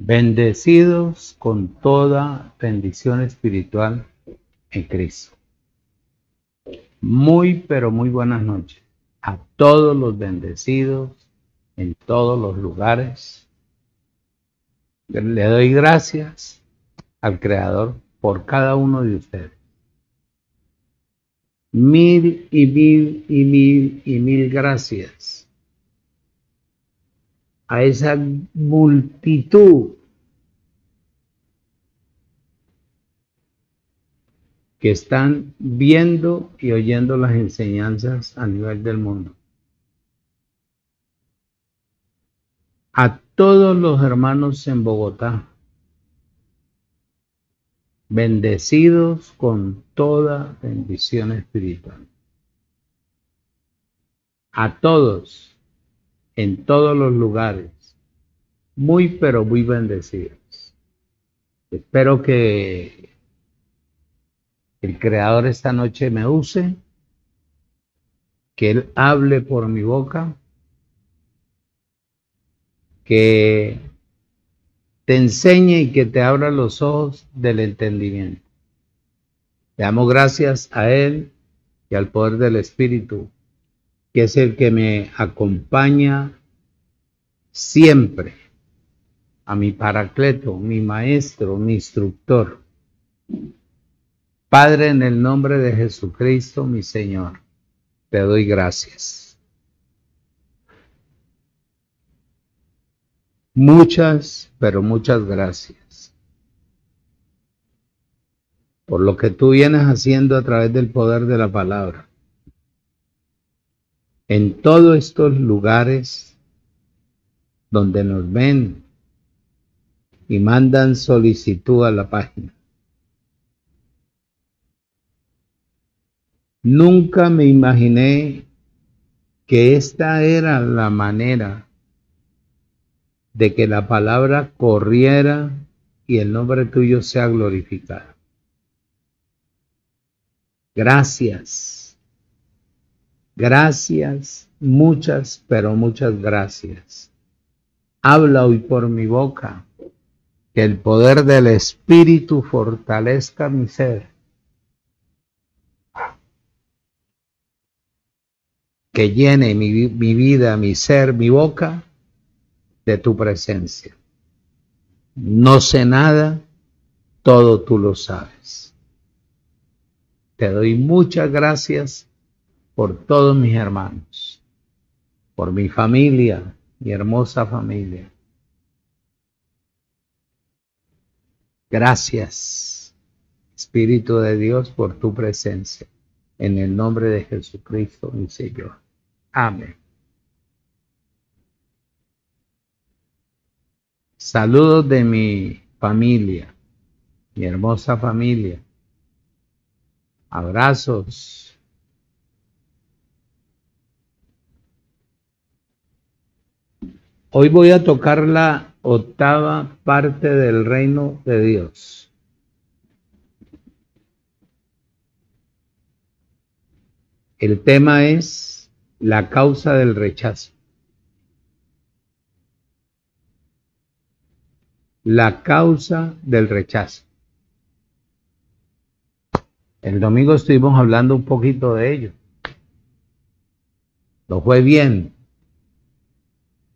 Bendecidos con toda bendición espiritual en Cristo. Muy, pero muy buenas noches a todos los bendecidos en todos los lugares. Le doy gracias al Creador por cada uno de ustedes. Mil y mil y mil y mil gracias a esa multitud que están viendo y oyendo las enseñanzas a nivel del mundo. A todos los hermanos en Bogotá, bendecidos con toda bendición espiritual. A todos, en todos los lugares, muy pero muy bendecidos. Espero que el Creador esta noche me use, que Él hable por mi boca, que te enseñe y que te abra los ojos del entendimiento. Le damos gracias a Él y al poder del Espíritu, que es el que me acompaña siempre, a mi Paracleto, mi Maestro, mi Instructor. Padre, en el nombre de Jesucristo, mi Señor, te doy gracias. Muchas, pero muchas gracias por lo que tú vienes haciendo a través del poder de la palabra. En todos estos lugares donde nos ven y mandan solicitud a la página. Nunca me imaginé que esta era la manera de que la palabra corriera y el nombre tuyo sea glorificado. Gracias. Gracias, muchas, pero muchas gracias. Habla hoy por mi boca, que el poder del Espíritu fortalezca mi ser. Que llene mi vida, mi ser, mi boca, de tu presencia. No sé nada, todo tú lo sabes. Te doy muchas gracias por todos mis hermanos, por mi familia, mi hermosa familia. Gracias, Espíritu de Dios, por tu presencia. En el nombre de Jesucristo, mi Señor. Amén. Saludos de mi familia, mi hermosa familia. Abrazos. Hoy voy a tocar la octava parte del reino de Dios. El tema es la causa del rechazo. La causa del rechazo. El domingo estuvimos hablando un poquito de ello. Nos fue bien.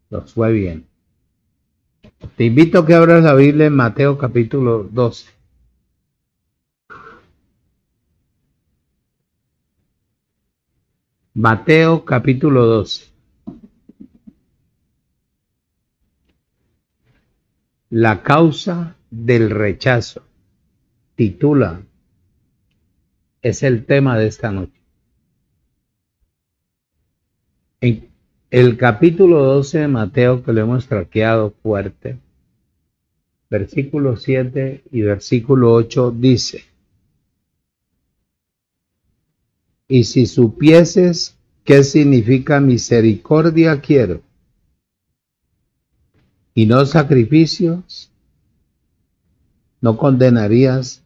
Nos fue bien. Te invito a que abras la Biblia en Mateo capítulo 12. Mateo capítulo 12. La causa del rechazo. Titula. Es el tema de esta noche. En el capítulo 12 de Mateo, que lo hemos traqueado fuerte, versículo 7 y versículo 8 dice: y si supieses qué significa misericordia quiero, y no sacrificios, no condenarías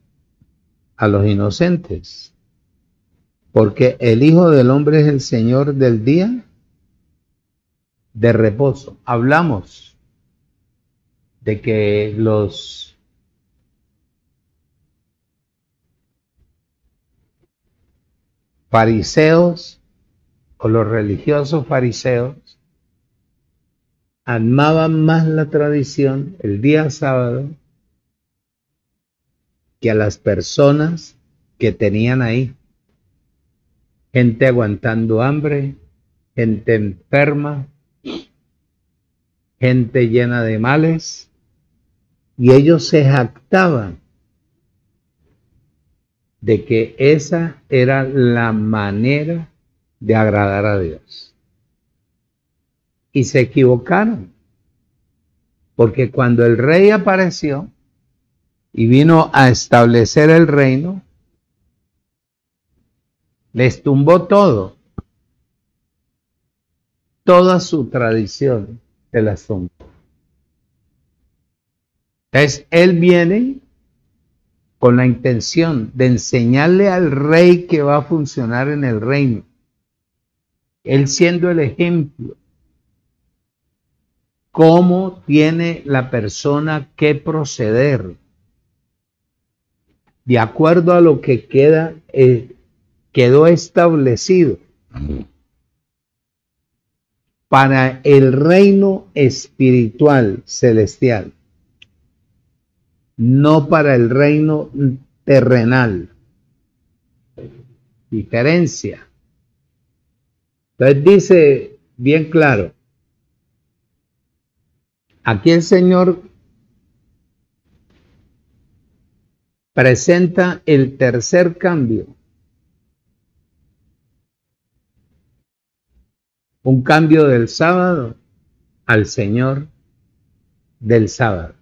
a los inocentes, porque el Hijo del Hombre es el Señor del día de reposo. Hablamos de que los fariseos o los religiosos fariseos amaban más la tradición el día sábado que a las personas que tenían ahí. Gente aguantando hambre, gente enferma, gente llena de males, y ellos se jactaban de que esa era la manera de agradar a Dios. Y se equivocaron, porque cuando el rey apareció y vino a establecer el reino, les tumbó todo, toda su tradición de las tumbó. Entonces, él viene con la intención de enseñarle al rey que va a funcionar en el reino. Él siendo el ejemplo, cómo tiene la persona que proceder de acuerdo a lo que quedó establecido para el reino espiritual celestial, no para el reino terrenal. Diferencia. Entonces dice bien claro, aquí el Señor presenta el tercer cambio, un cambio del sábado al Señor del sábado.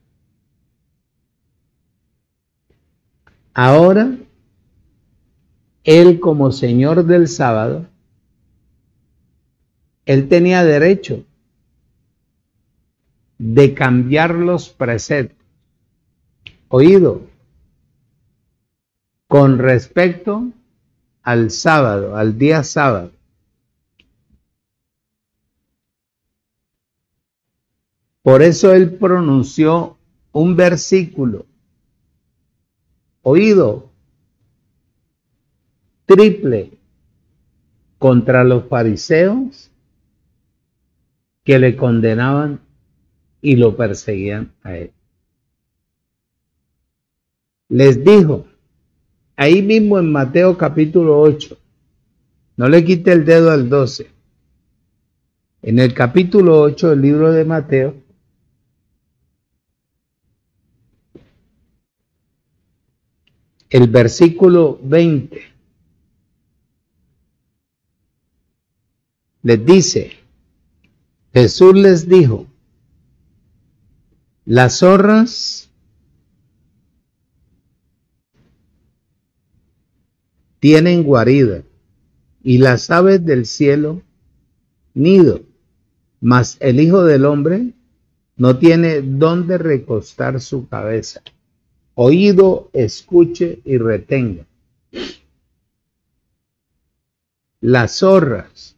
Ahora, Él como Señor del sábado, Él tenía derecho de cambiar los preceptos, oído, con respecto al sábado, al día sábado. Por eso Él pronunció un versículo, oído, triple, contra los fariseos que le condenaban y lo perseguían a Él. Les dijo, ahí mismo en Mateo capítulo 8, no le quite el dedo al 12, en el capítulo 8 del libro de Mateo, el versículo 20, les dice, Jesús les dijo, las zorras tienen guarida y las aves del cielo nido, mas el Hijo del Hombre no tiene dónde recostar su cabeza. Oído, escuche y retenga. Las zorras.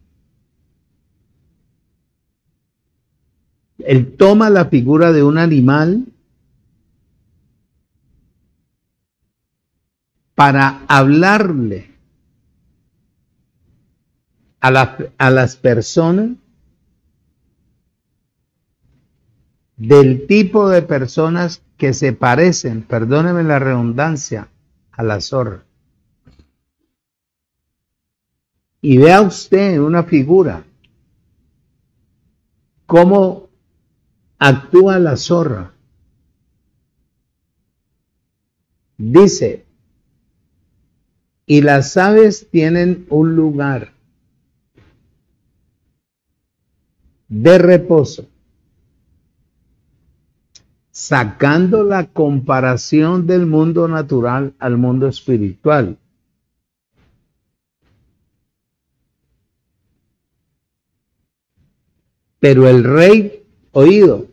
Él toma la figura de un animal para hablarle a las personas del tipo de personas que se parecen, perdóneme la redundancia, a la zorra. Y vea usted una figura, cómo actúa la zorra. Dice, y las aves tienen un lugar de reposo, sacando la comparación del mundo natural al mundo espiritual. Pero el rey, oído,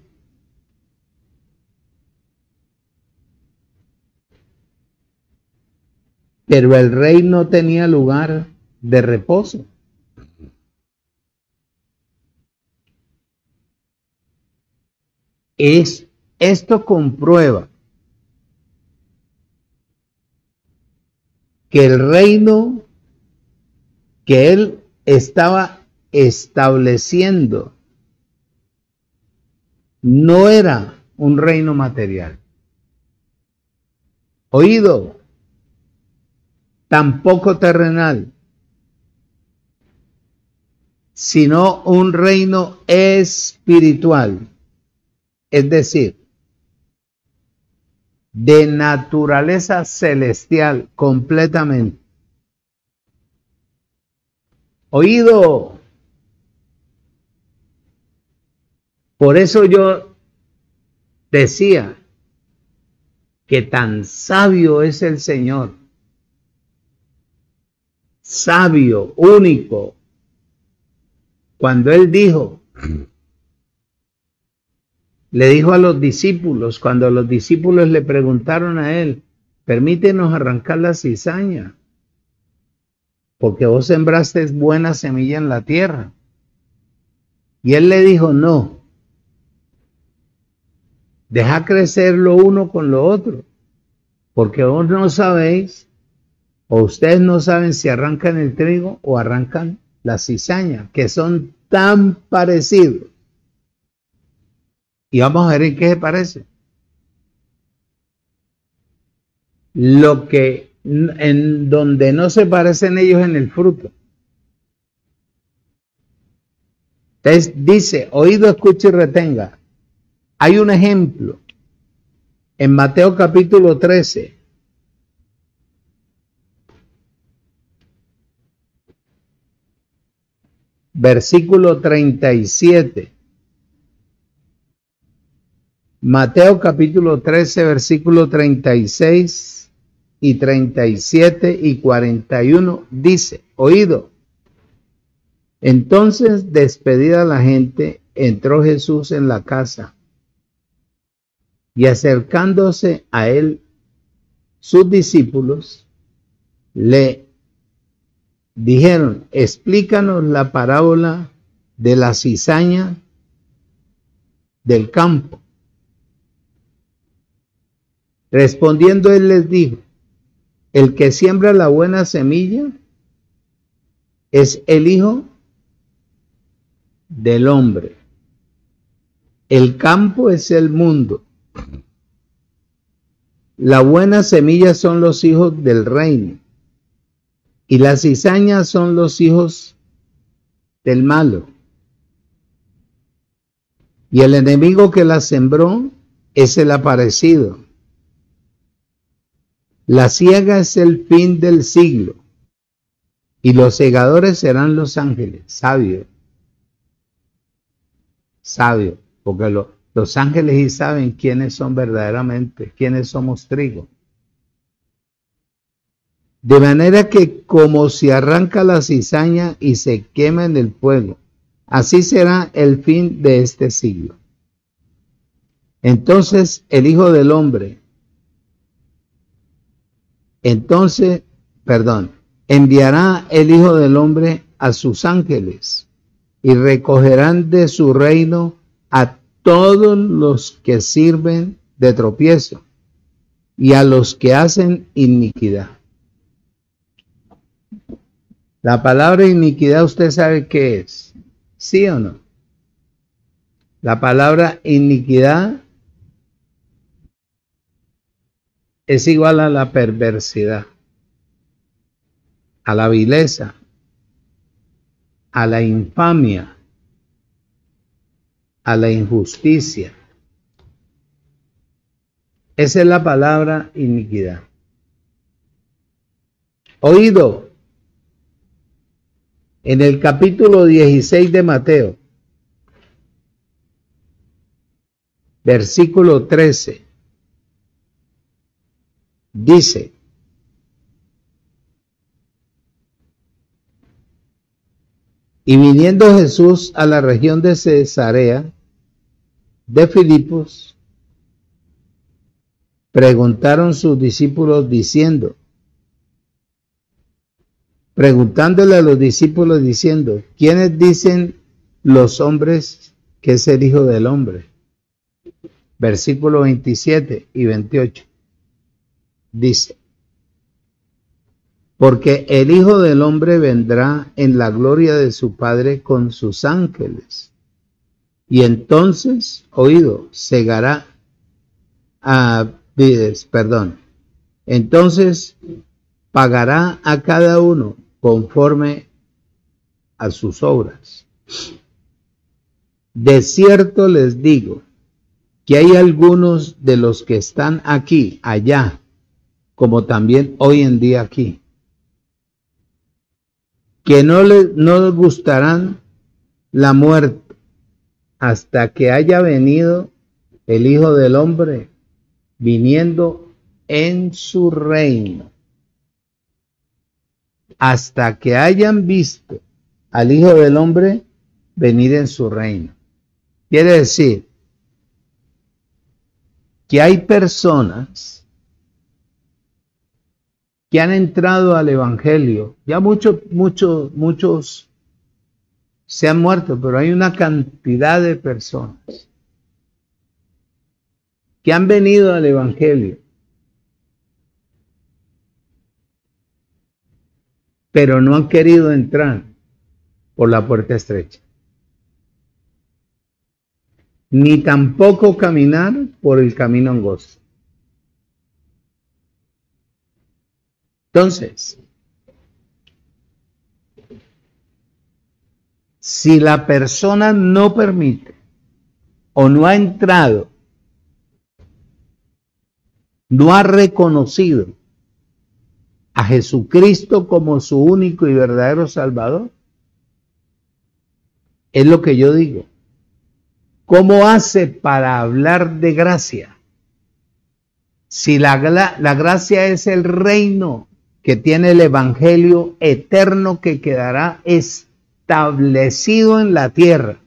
pero el rey no tenía lugar de reposo. Es Esto comprueba que el reino que él estaba estableciendo no era un reino material. Oído, tampoco terrenal, sino un reino espiritual, es decir, de naturaleza celestial completamente. Oído, por eso yo decía que tan sabio es el Señor, sabio, único, cuando Él dijo, le dijo a los discípulos, cuando los discípulos le preguntaron a Él, permítenos arrancar la cizaña, porque vos sembraste buena semilla en la tierra. Y Él le dijo, no, deja crecer lo uno con lo otro, porque vos no sabéis, o ustedes no saben si arrancan el trigo o arrancan la cizaña, que son tan parecidos. Y vamos a ver en qué se parece. Lo que en donde no se parecen ellos en el fruto. Entonces dice, oído, escuche y retenga. Hay un ejemplo en Mateo capítulo 13. Versículo 37. Mateo capítulo 13, versículo 36 y 37 y 41 dice, oído. Entonces, despedida la gente, entró Jesús en la casa y acercándose a él, sus discípulos le dijeron, explícanos la parábola de la cizaña del campo. Respondiendo él les dijo, el que siembra la buena semilla es el Hijo del Hombre. El campo es el mundo. La buena semilla son los hijos del reino y las cizañas son los hijos del malo. Y el enemigo que la sembró es el aparecido. La siega es el fin del siglo y los segadores serán los ángeles, sabios. Sabios, porque los ángeles sí saben quiénes son verdaderamente, quiénes somos trigo. De manera que como se arranca la cizaña y se quema en el fuego, así será el fin de este siglo. Entonces el Hijo del Hombre, enviará el Hijo del Hombre a sus ángeles y recogerán de su reino a todos los que sirven de tropiezo y a los que hacen iniquidad. La palabra iniquidad, ¿usted sabe qué es? ¿Sí o no? La palabra iniquidad es igual a la perversidad, a la vileza, a la infamia, a la injusticia. Esa es la palabra iniquidad. Oído, en el capítulo 16 de Mateo, versículo 13, dice, y viniendo Jesús a la región de Cesarea de Filipos, preguntaron sus discípulos preguntándole a los discípulos diciendo, ¿quiénes dicen los hombres que es el Hijo del Hombre? versículos 27 y 28. Dice: porque el Hijo del Hombre vendrá en la gloria de su Padre con sus ángeles. Y entonces, oído, cegará a vides, perdón. Entonces pagará a cada uno conforme a sus obras. De cierto les digo que hay algunos de los que están aquí, allá, como también hoy en día aquí, que no les gustarán la muerte hasta que haya venido el Hijo del Hombre, viniendo en su reino. Hasta que hayan visto al Hijo del Hombre venir en su reino. Quiere decir que hay personas que han entrado al Evangelio. Ya muchos se han muerto, pero hay una cantidad de personas que han venido al Evangelio, pero no han querido entrar por la puerta estrecha, ni tampoco caminar por el camino angosto. Entonces, si la persona no permite o no ha entrado, no ha reconocido a Jesucristo como su único y verdadero Salvador, es lo que yo digo. ¿Cómo hace para hablar de gracia? Si la gracia es el reino que tiene el Evangelio eterno que quedará establecido en la tierra.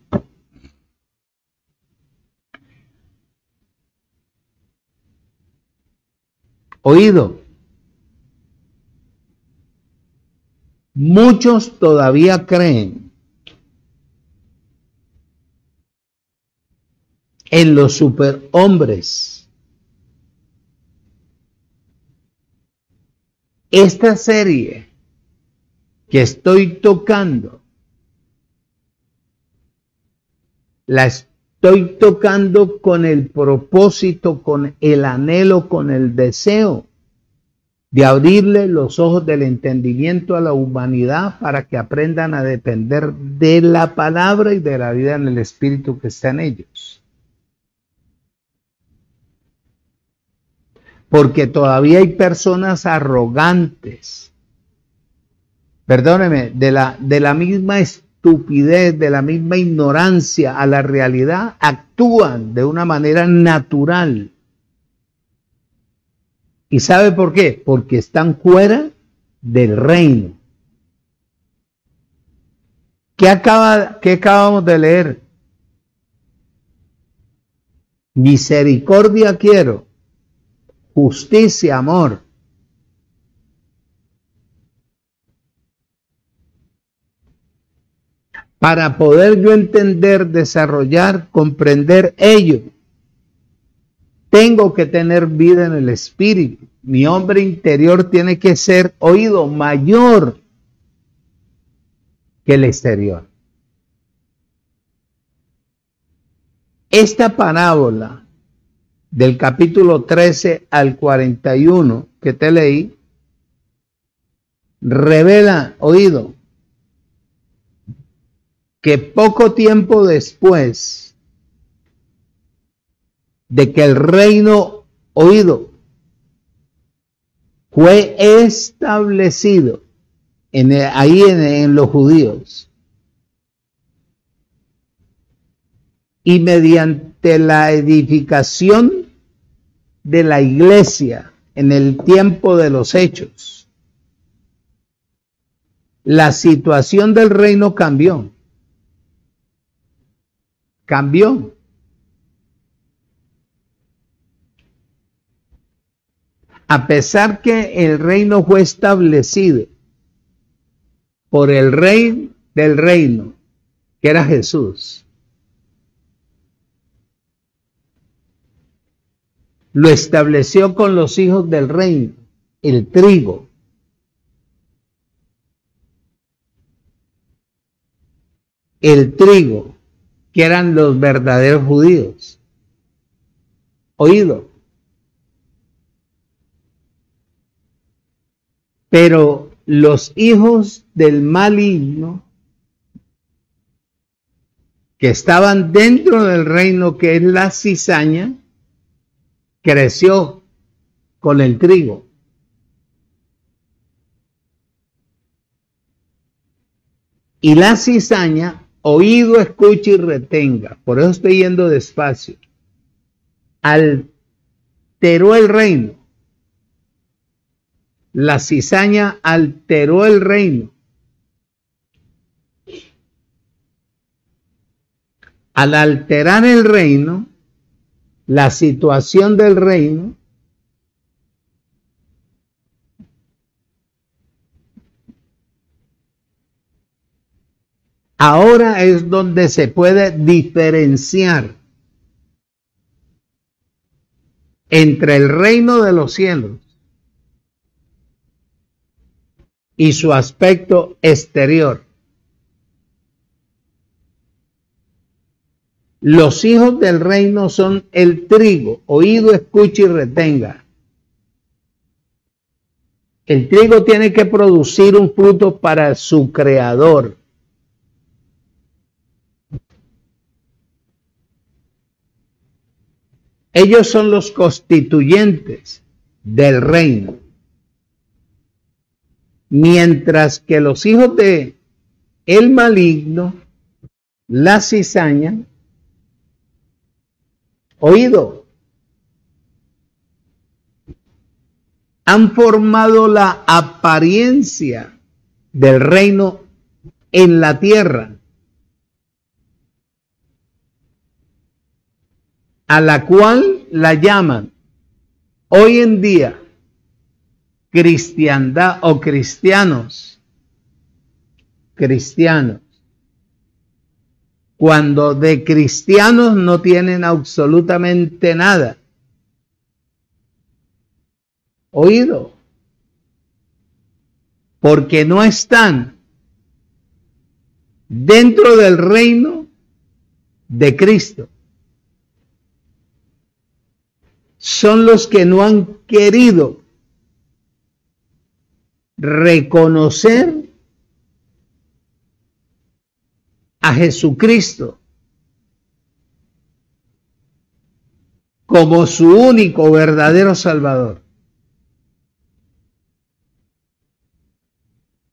Oído, muchos todavía creen en los superhombres. Esta serie que estoy tocando, la estoy tocando con el propósito, con el anhelo, con el deseo de abrirle los ojos del entendimiento a la humanidad para que aprendan a depender de la palabra y de la vida en el Espíritu que está en ellos. Porque todavía hay personas arrogantes, perdóneme, de la misma estupidez, de la misma ignorancia a la realidad, actúan de una manera natural. ¿Y sabe por qué? Porque están fuera del reino. ¿Qué acabamos de leer? Misericordia quiero, justicia, amor. Para poder yo entender, desarrollar, comprender ello, tengo que tener vida en el Espíritu. Mi hombre interior tiene que ser, oído, mayor que el exterior. Esta parábola del capítulo 13 al 41 que te leí, revela, oído, que poco tiempo después de que el reino, oído, fue establecido en los judíos, y mediante la edificación de la iglesia en el tiempo de los hechos, la situación del reino cambió. Cambió. A pesar que el reino fue establecido por el rey del reino, que era Jesús, lo estableció con los hijos del reino, el trigo. El trigo, que eran los verdaderos judíos. Oído. Pero los hijos del maligno, que estaban dentro del reino que es la cizaña, creció con el trigo. Y la cizaña, oído, escuche y retenga. Por eso estoy yendo despacio. Alteró el reino. La cizaña alteró el reino. Al alterar el reino, la situación del reino, ahora es donde se puede diferenciar entre el reino de los cielos y su aspecto exterior. Los hijos del reino son el trigo, oído, escuche y retenga. El trigo tiene que producir un fruto para su creador. Ellos son los constituyentes del reino. Mientras que los hijos de el maligno, la cizaña, oído, han formado la apariencia del reino en la tierra, a la cual la llaman hoy en día cristiandad o cristianos, cuando de cristianos no tienen absolutamente nada. Oído, porque no están dentro del reino de Cristo. Son los que no han querido reconocer a Jesucristo como su único verdadero Salvador.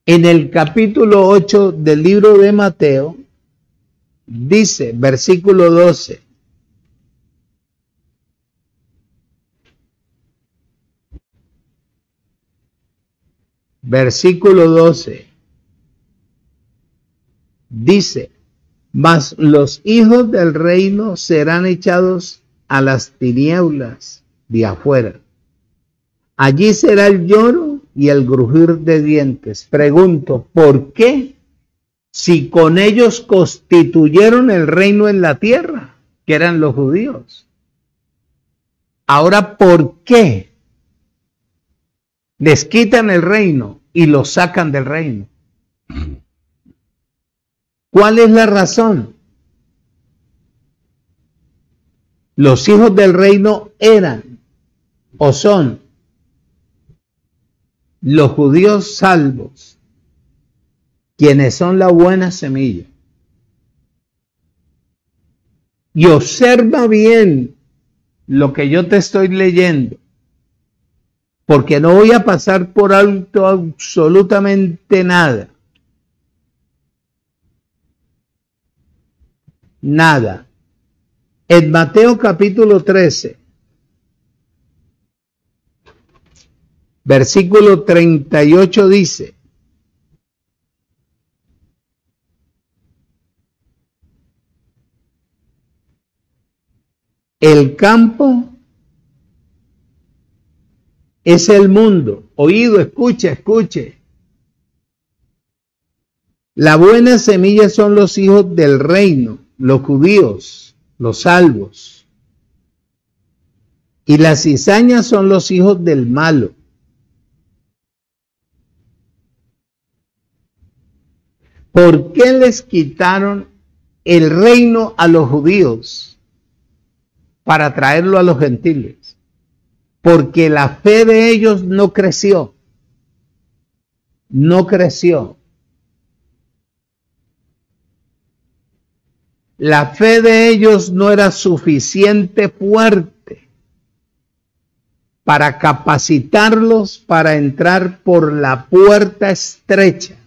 En el capítulo 8 del libro de Mateo, dice, versículo 12, versículo 12, dice, mas los hijos del reino serán echados a las tinieblas de afuera. Allí será el lloro y el crujir de dientes. Pregunto, ¿por qué? Si con ellos constituyeron el reino en la tierra, que eran los judíos. Ahora, ¿por qué les quitan el reino y los sacan del reino? ¿Cuál es la razón? Los hijos del reino eran o son los judíos salvos, quienes son la buena semilla. Y observa bien lo que yo te estoy leyendo, porque no voy a pasar por alto absolutamente nada. Nada. En Mateo capítulo 13, versículo 38 dice, el campo es el mundo. Oído, escuche, escuche. La buena semilla son los hijos del reino, los judíos, los salvos. Y las cizañas son los hijos del malo. ¿Por qué les quitaron el reino a los judíos para traerlo a los gentiles? Porque la fe de ellos no creció. No creció. La fe de ellos no era suficiente fuerte para capacitarlos para entrar por la puerta estrecha.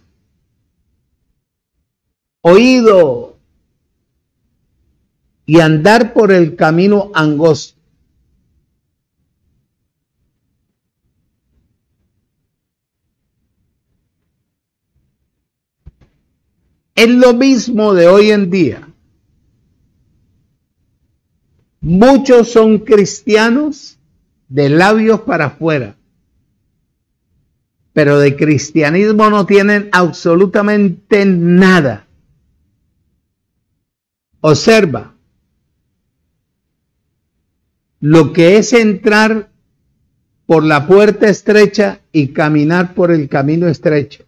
Oído y andar por el camino angosto. Es lo mismo de hoy en día. Muchos son cristianos de labios para afuera, pero de cristianismo no tienen absolutamente nada. Observa lo que es entrar por la puerta estrecha y caminar por el camino estrecho.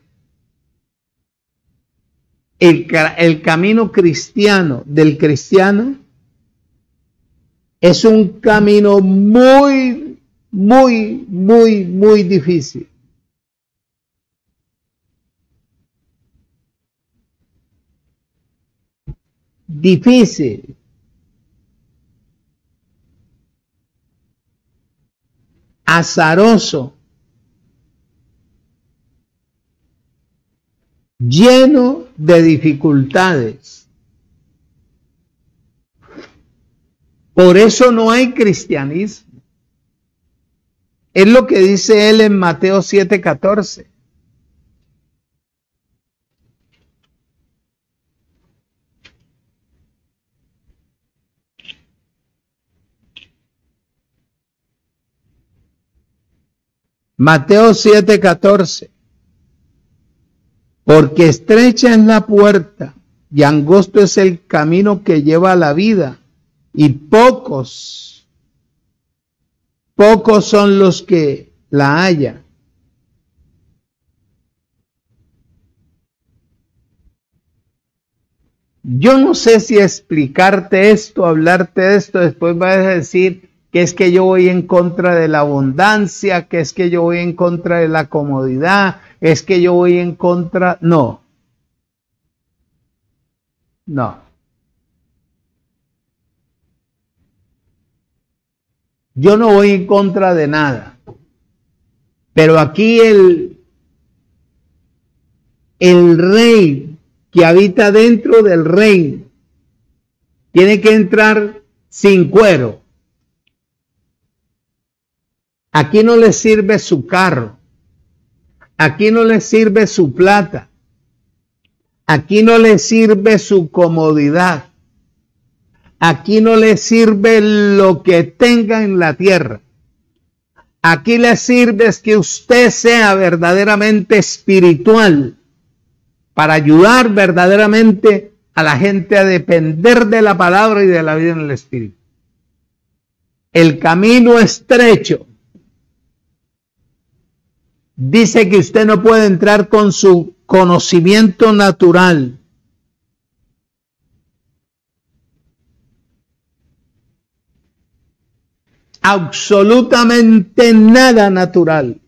El camino cristiano del cristiano es un camino muy difícil. Difícil. Azaroso. Lleno de dificultades. Por eso no hay cristianismo. Es lo que dice él en Mateo 7:14. Mateo 7:14. Porque estrecha es la puerta y angosto es el camino que lleva a la vida, y pocos son los que la hallan. Yo no sé si explicarte esto, hablarte de esto, después vas a decir que es que yo voy en contra de la abundancia, que es que yo voy en contra de la comodidad, es que yo voy en contra... No. Yo no voy en contra de nada. Pero aquí el rey que habita dentro del reino tiene que entrar sin cuero. Aquí no le sirve su carro. Aquí no le sirve su plata. Aquí no le sirve su comodidad. Aquí no le sirve lo que tenga en la tierra. Aquí le sirve es que usted sea verdaderamente espiritual para ayudar verdaderamente a la gente a depender de la palabra y de la vida en el espíritu. El camino estrecho dice que usted no puede entrar con su conocimiento natural. Absolutamente nada natural.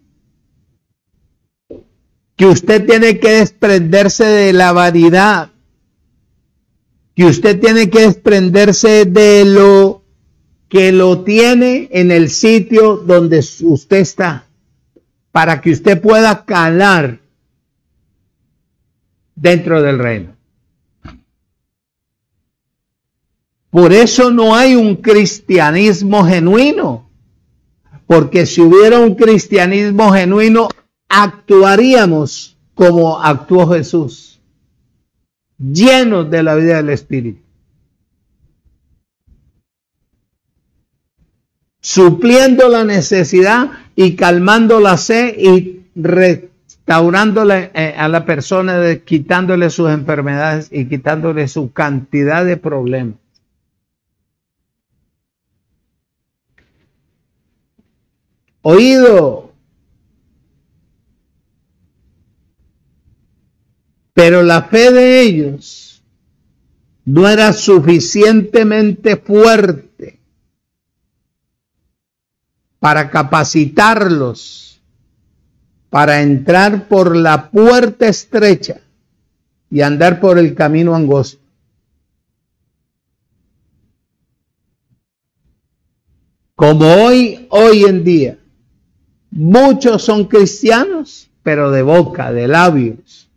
Que usted tiene que desprenderse de la vanidad. Que usted tiene que desprenderse de lo que lo tiene en el sitio donde usted está, para que usted pueda calar dentro del reino. Por eso no hay un cristianismo genuino, porque si hubiera un cristianismo genuino, actuaríamos como actuó Jesús, llenos de la vida del Espíritu, supliendo la necesidad y calmando la sed y restaurándole a la persona, quitándole sus enfermedades y quitándole su cantidad de problemas. Oído. Pero la fe de ellos no era suficientemente fuerte para capacitarlos para entrar por la puerta estrecha y andar por el camino angosto. Como hoy en día, muchos son cristianos, pero de boca, de labios.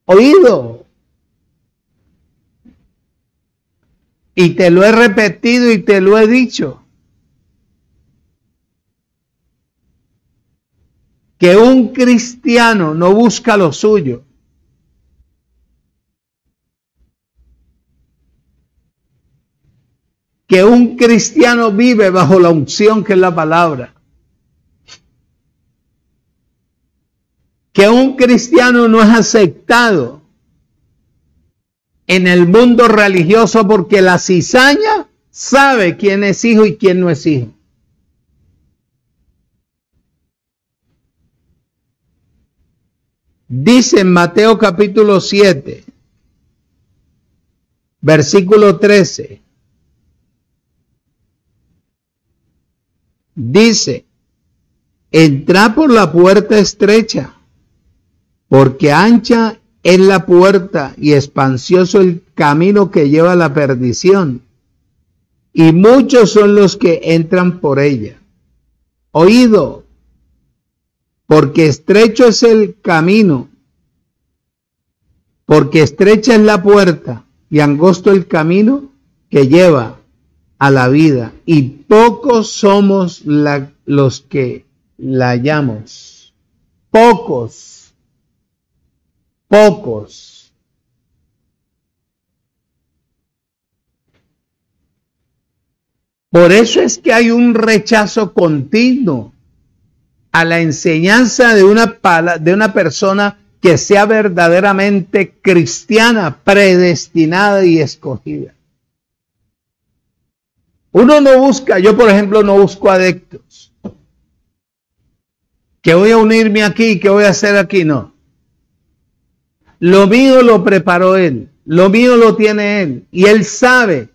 Oído. Y te lo he repetido y te lo he dicho. Que un cristiano no busca lo suyo. Que un cristiano vive bajo la unción que es la palabra. Que un cristiano no es aceptado en el mundo religioso porque la cizaña sabe quién es hijo y quién no es hijo. Dice en Mateo capítulo 7, versículo 13. Dice, entrad por la puerta estrecha, porque ancha es la puerta y espacioso el camino que lleva a la perdición, y muchos son los que entran por ella. Oído, porque estrecho es el camino, porque estrecha es la puerta y angosto el camino que lleva a la vida, y pocos somos los que la hallamos. Pocos. Por eso es que hay un rechazo continuo a la enseñanza de una persona que sea verdaderamente cristiana, predestinada y escogida. Uno no busca, yo por ejemplo no busco adeptos. Que voy a unirme aquí, que voy a hacer aquí, no. Lo mío lo preparó Él, lo mío lo tiene Él, y Él sabe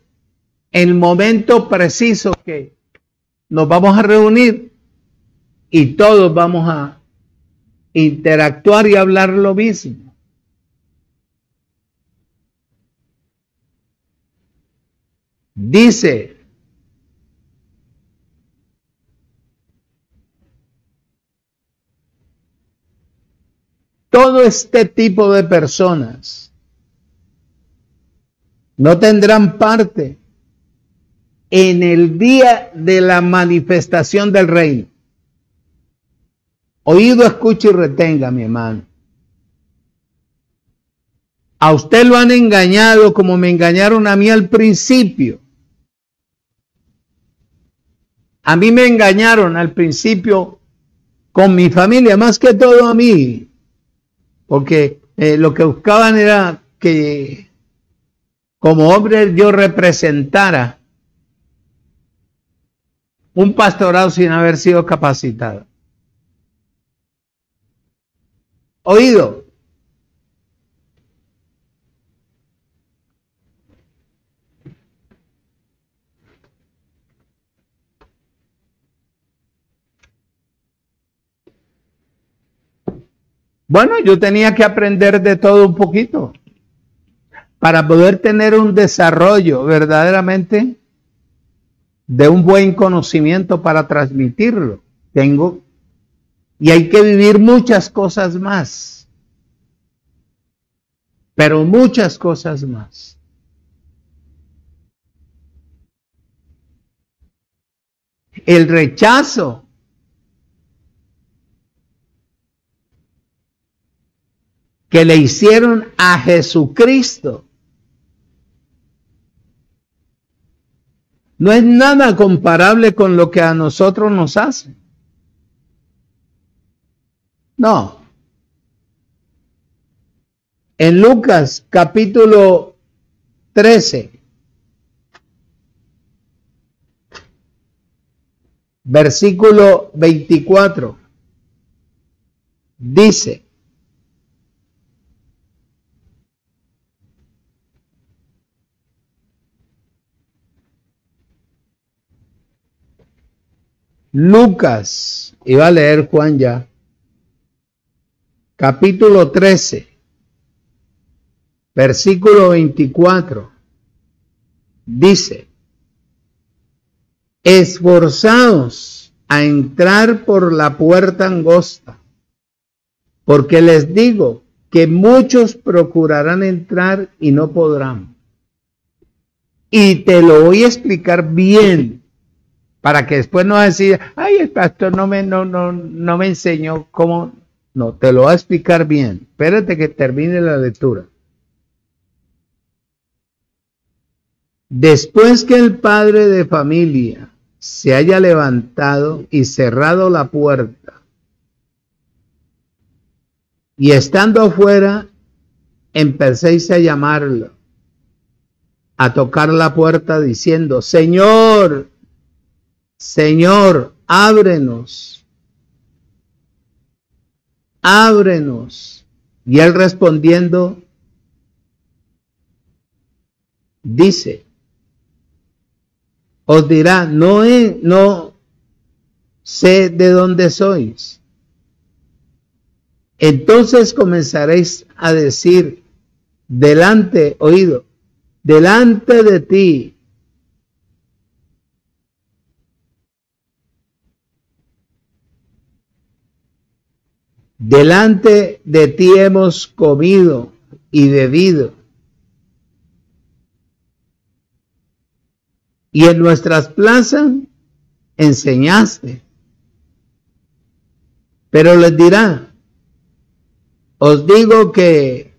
el momento preciso que nos vamos a reunir y todos vamos a interactuar y hablar lo mismo. Dice, todo este tipo de personas no tendrán parte en el día de la manifestación del reino. Oído, escuche y retenga, mi hermano. A usted lo han engañado como me engañaron a mí al principio. A mí me engañaron al principio con mi familia, más que todo a mí. Porque lo que buscaban era que como hombre yo representara un pastorado sin haber sido capacitado. Oído. Bueno, yo tenía que aprender de todo un poquito para poder tener un desarrollo verdaderamente de un buen conocimiento para transmitirlo. Y hay que vivir muchas cosas más, pero muchas cosas más. El rechazo que le hicieron a Jesucristo no es nada comparable con lo que a nosotros nos hacen. No. En Lucas capítulo 13, versículo 24, dice: Lucas, iba a leer Juan ya, capítulo 13, versículo 24, dice: esforzaos a entrar por la puerta angosta, porque les digo que muchos procurarán entrar y no podrán. Y te lo voy a explicar bien, para que después no decir, ay, el pastor no me enseñó cómo. No, te lo voy a explicar bien. Espérate que termine la lectura. Después que el padre de familia se haya levantado y cerrado la puerta, y estando afuera, empecéis a llamarlo, a tocar la puerta diciendo: Señor, Señor, ábrenos, ábrenos. Y él respondiendo, dice, os dirá: no sé de dónde sois. Entonces comenzaréis a decir, delante de ti hemos comido y bebido, y en nuestras plazas enseñaste. Pero les dirá: os digo que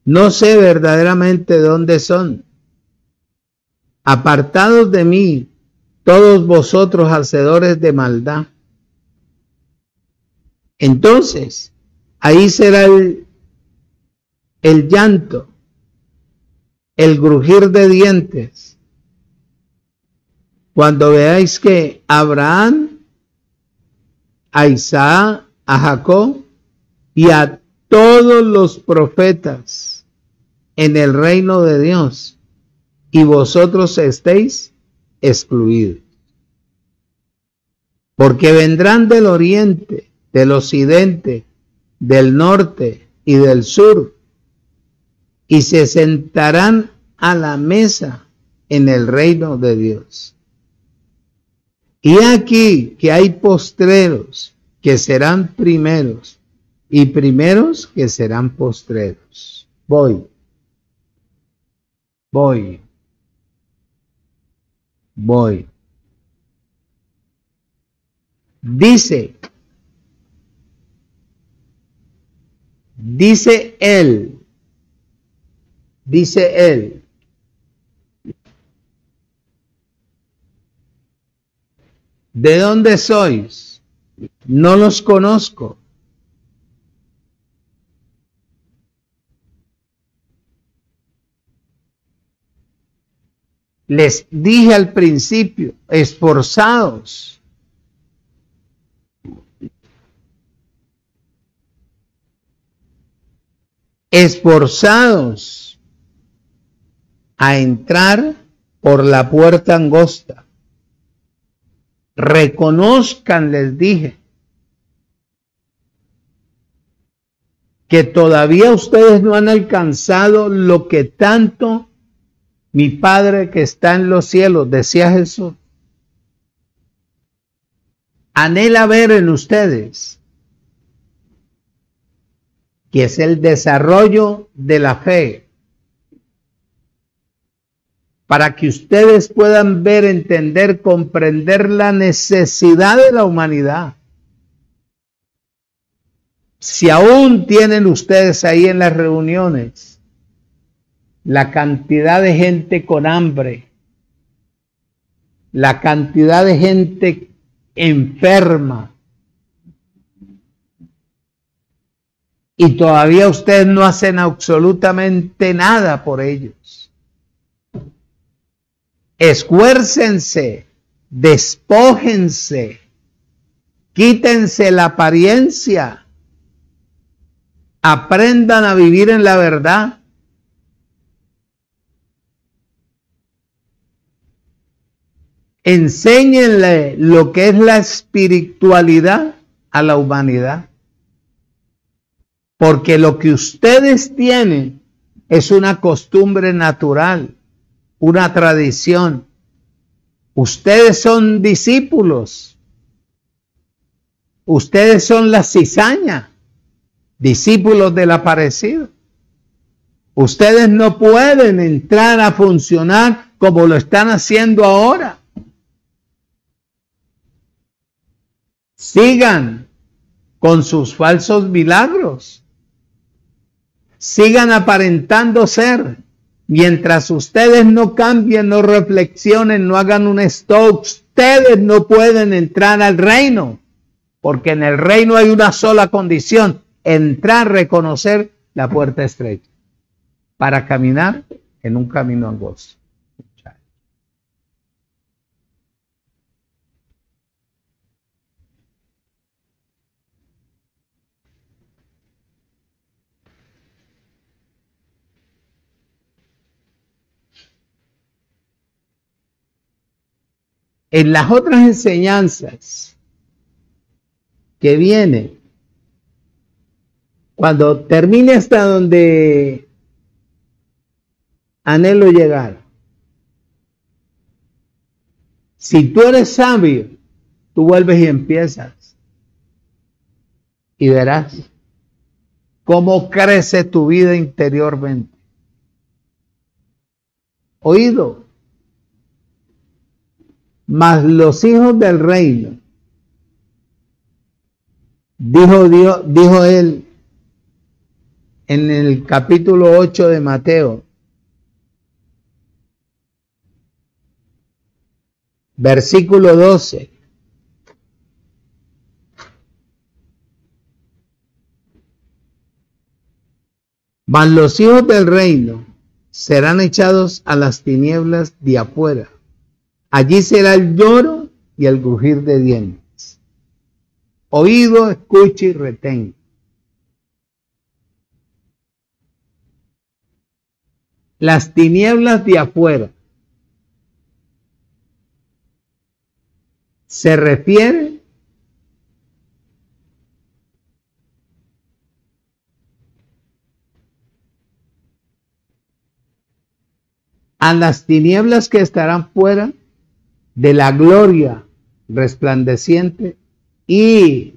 no sé verdaderamente dónde son. Apartados de mí, todos vosotros hacedores de maldad. Entonces, ahí será el llanto, el crujir de dientes, cuando veáis que Abraham, a Isaac, a Jacob y a todos los profetas en el reino de Dios, y vosotros estéis excluidos. Porque vendrán del oriente, del occidente, del norte y del sur, y se sentarán a la mesa en el reino de Dios. Y aquí que hay postreros que serán primeros, y primeros que serán postreros. Voy. Dice él, ¿de dónde sois? No los conozco. Les dije al principio, esforzaos. Esforzados a entrar por la puerta angosta. Reconozcan, les dije, que todavía ustedes no han alcanzado lo que tanto mi Padre que está en los cielos, decía Jesús, anhela ver en ustedes, que es el desarrollo de la fe, para que ustedes puedan ver, entender, comprender la necesidad de la humanidad. Si aún tienen ustedes ahí en las reuniones la cantidad de gente con hambre, la cantidad de gente enferma, y todavía ustedes no hacen absolutamente nada por ellos. Esfuércense Despójense, quítense la apariencia, aprendan a vivir en la verdad. Enséñenle lo que es la espiritualidad a la humanidad. Porque lo que ustedes tienen es una costumbre natural, una tradición. Ustedes son discípulos. Ustedes son la cizaña, discípulos del aparecido. Ustedes no pueden entrar a funcionar como lo están haciendo ahora. Sigan con sus falsos milagros. Sigan aparentando ser. Mientras ustedes no cambien, no reflexionen, no hagan un stop, ustedes no pueden entrar al reino. Porque en el reino hay una sola condición: entrar, reconocer la puerta estrecha, para caminar en un camino angosto. En las otras enseñanzas que vienen, cuando termine hasta donde anhelo llegar, si tú eres sabio, tú vuelves y empiezas y verás cómo crece tu vida interiormente. Oído. Mas los hijos del reino, dijo él en el capítulo 8 de Mateo, versículo 12. Mas los hijos del reino serán echados a las tinieblas de afuera. Allí será el lloro y el crujir de dientes. Oído, escuche y retén. Las tinieblas de afuera se refiere a las tinieblas que estarán fuera de la gloria resplandeciente y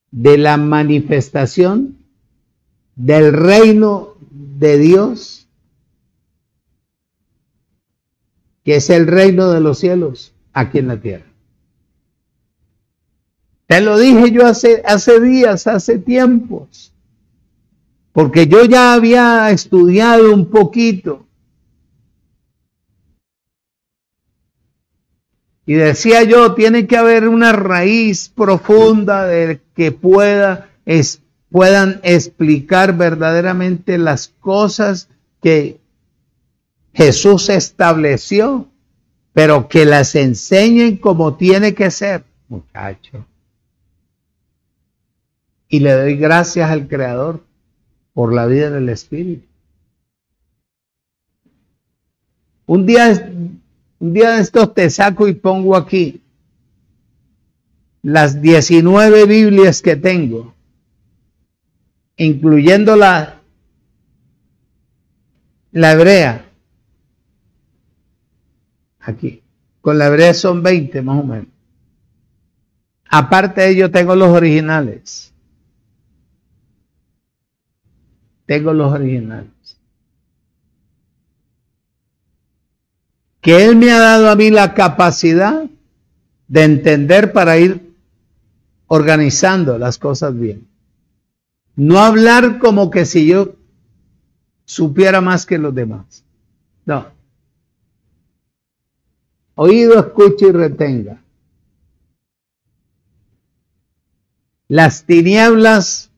de la manifestación del reino de Dios, que es el reino de los cielos aquí en la tierra. Te lo dije yo hace días, hace tiempos, porque yo ya había estudiado un poquito. Y decía yo, tiene que haber una raíz profunda de que puedan explicar verdaderamente las cosas que Jesús estableció, pero que las enseñen como tiene que ser, muchacho. Y le doy gracias al Creador por la vida del Espíritu. Un día de estos te saco y pongo aquí las 19 Biblias que tengo, incluyendo la hebrea. Aquí, con la hebrea son 20 más o menos. Aparte de ello tengo los originales. Tengo los originales. Que Él me ha dado a mí la capacidad de entender para ir organizando las cosas bien. No hablar como que si yo supiera más que los demás. No. Oído, escuche y retenga. Las tinieblas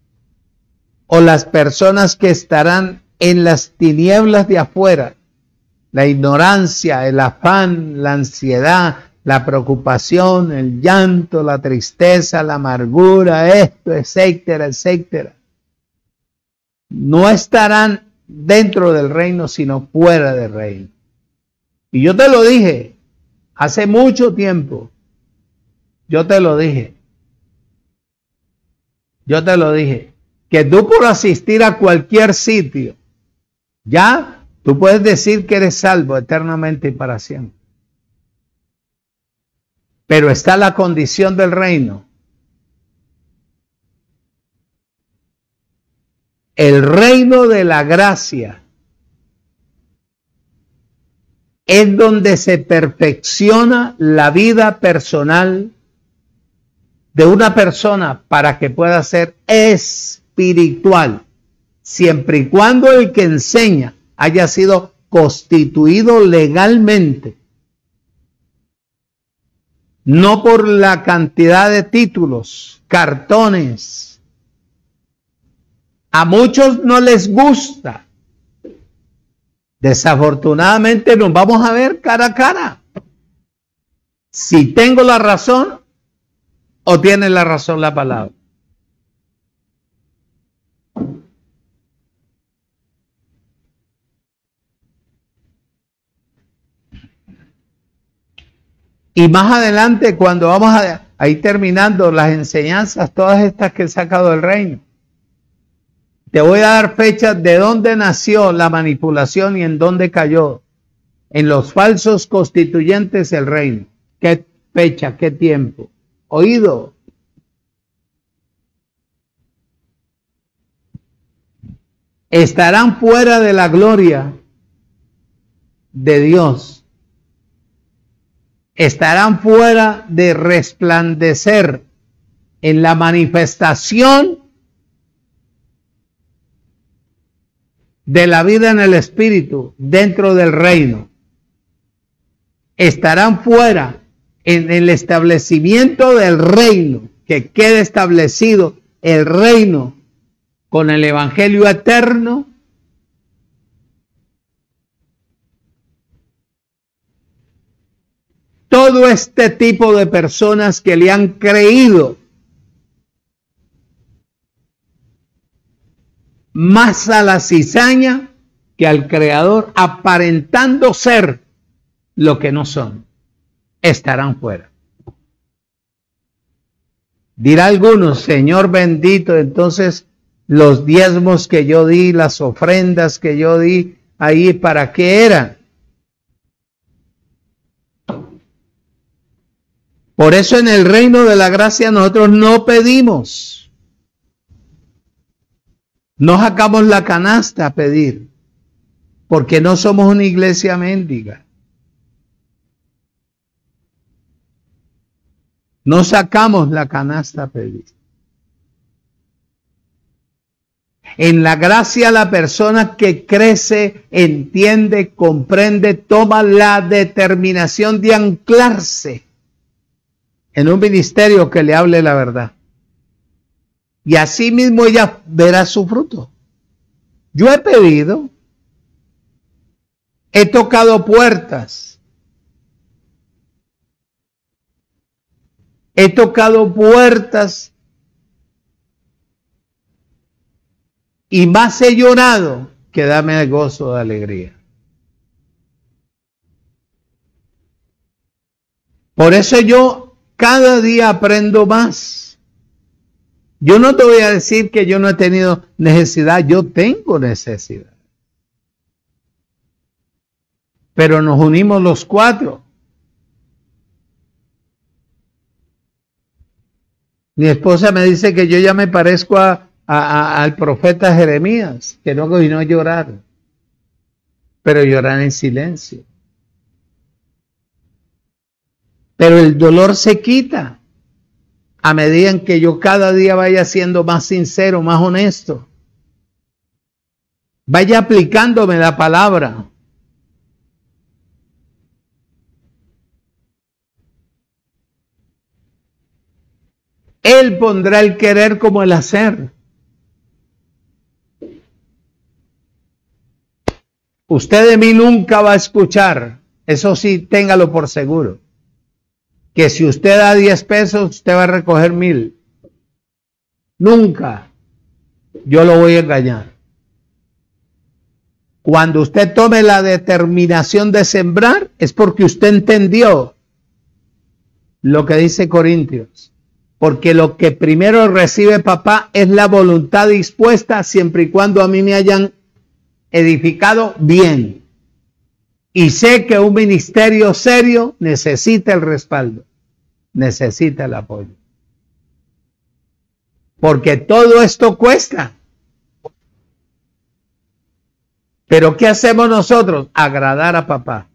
o las personas que estarán en las tinieblas de afuera, la ignorancia, el afán, la ansiedad, la preocupación, el llanto, la tristeza, la amargura, esto, etcétera, etcétera, no estarán dentro del reino, sino fuera del reino. Y yo te lo dije hace mucho tiempo. Yo te lo dije, que tú por asistir a cualquier sitio, ya tú puedes decir que eres salvo eternamente y para siempre. Pero está la condición del reino. El reino de la gracia es donde se perfecciona la vida personal de una persona para que pueda ser espiritual, siempre y cuando el que enseña haya sido constituido legalmente, no por la cantidad de títulos, cartones. A muchos no les gusta. Desafortunadamente nos vamos a ver cara a cara. Si tengo la razón o tiene la razón la palabra. Y más adelante, cuando vamos a ir terminando las enseñanzas, todas estas que he sacado del reino, te voy a dar fechas de dónde nació la manipulación y en dónde cayó. En los falsos constituyentes del reino. ¿Qué fecha? ¿Qué tiempo? Oído. Estarán fuera de la gloria de Dios. Estarán fuera de resplandecer en la manifestación de la vida en el Espíritu dentro del reino. Estarán fuera en el establecimiento del reino, que quede establecido el reino con el Evangelio eterno. Todo este tipo de personas que le han creído más a la cizaña que al Creador, aparentando ser lo que no son, estarán fuera. Dirá algunos, Señor bendito, entonces los diezmos que yo di, las ofrendas que yo di ahí, ¿para qué eran? Por eso en el reino de la gracia nosotros no pedimos. No sacamos la canasta a pedir, porque no somos una iglesia mendiga. No sacamos la canasta a pedir. En la gracia la persona que crece, entiende, comprende, toma la determinación de anclarse en un ministerio que le hable la verdad. Y así mismo ella verá su fruto. Yo he pedido, he tocado puertas, y más he llorado que darme el gozo de alegría. Por eso yo cada día aprendo más. Yo no te voy a decir que yo no he tenido necesidad, yo tengo necesidad. Pero nos unimos los cuatro. Mi esposa me dice que yo ya me parezco al profeta Jeremías, que no vino a llorar, pero llorar en silencio. Pero el dolor se quita a medida en que yo cada día vaya siendo más sincero, más honesto. Vaya aplicándome la palabra. Él pondrá el querer como el hacer. Usted de mí nunca va a escuchar. Eso sí, téngalo por seguro. que si usted da 10 pesos, usted va a recoger 1000. Nunca yo lo voy a engañar. Cuando usted tome la determinación de sembrar, es porque usted entendió lo que dice Corintios. Porque lo que primero recibe papá es la voluntad dispuesta, siempre y cuando a mí me hayan edificado bien. Y sé que un ministerio serio necesita el respaldo, necesita el apoyo. Porque todo esto cuesta. Pero ¿qué hacemos nosotros? Agradar a papá.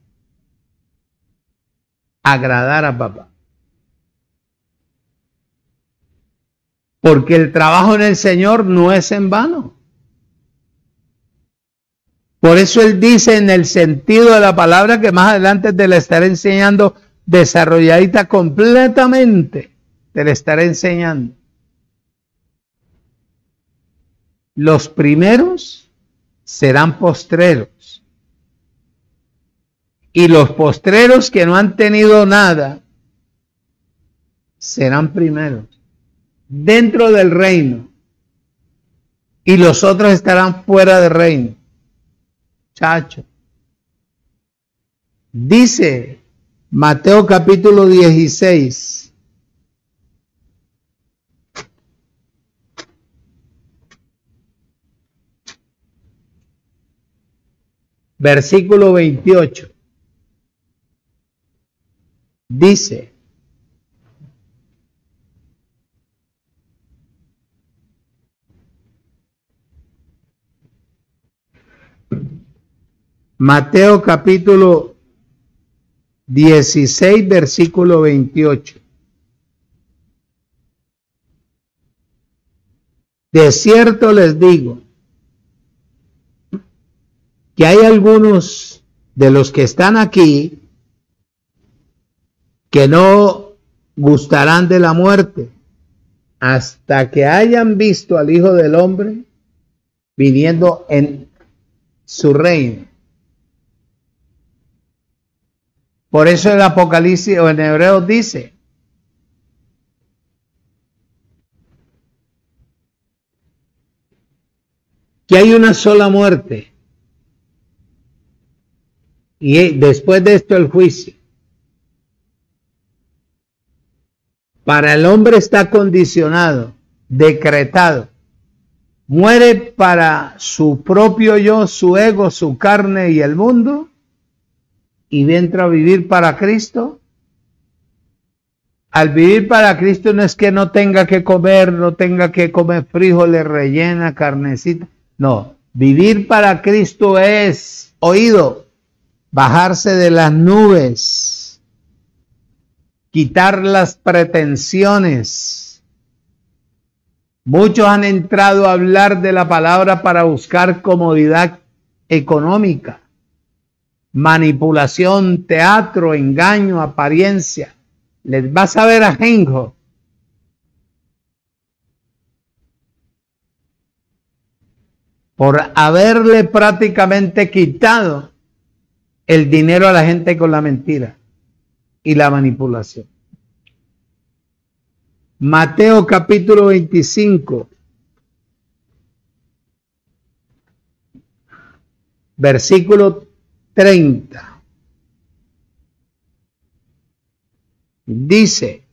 Agradar a papá. Porque el trabajo en el Señor no es en vano. Por eso Él dice en el sentido de la palabra que más adelante te la estaré enseñando desarrolladita completamente. Te la estaré enseñando. Los primeros serán postreros. Y los postreros que no han tenido nada serán primeros dentro del reino. Y los otros estarán fuera del reino. Chacho. Dice Mateo capítulo 16. Versículo 28. Dice: Mateo capítulo 16, versículo 28. De cierto les digo que hay algunos de los que están aquí que no gustarán de la muerte hasta que hayan visto al Hijo del Hombre viniendo en su reino. Por eso el Apocalipsis o en Hebreos dice que hay una sola muerte y después de esto el juicio. Para el hombre está condicionado, decretado. Muere para su propio yo, su ego, su carne y el mundo, y entra a vivir para Cristo. Al vivir para Cristo no es que no tenga que comer, no tenga que comer frijoles, rellena, carnecita. No, vivir para Cristo es, oído, bajarse de las nubes, quitar las pretensiones. Muchos han entrado a hablar de la palabra para buscar comodidad económica, manipulación, teatro, engaño, apariencia. Les vas a ver a Ajenjo. Por haberle prácticamente quitado el dinero a la gente con la mentira y la manipulación. Mateo capítulo 25, versículo 30. Dice: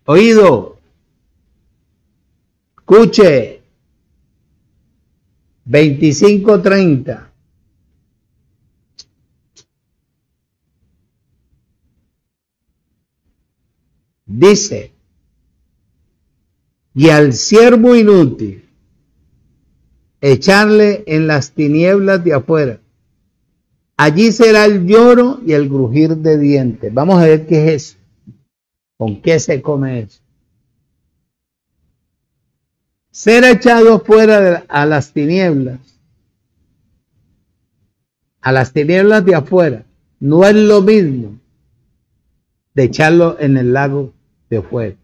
oído, escuche, 25:30. Dice: y al siervo inútil echarle en las tinieblas de afuera. Allí será el lloro y el crujir de dientes. Vamos a ver qué es eso. ¿Con qué se come eso? Ser echado fuera a las tinieblas de afuera, no es lo mismo de echarlo en el lago de fuego.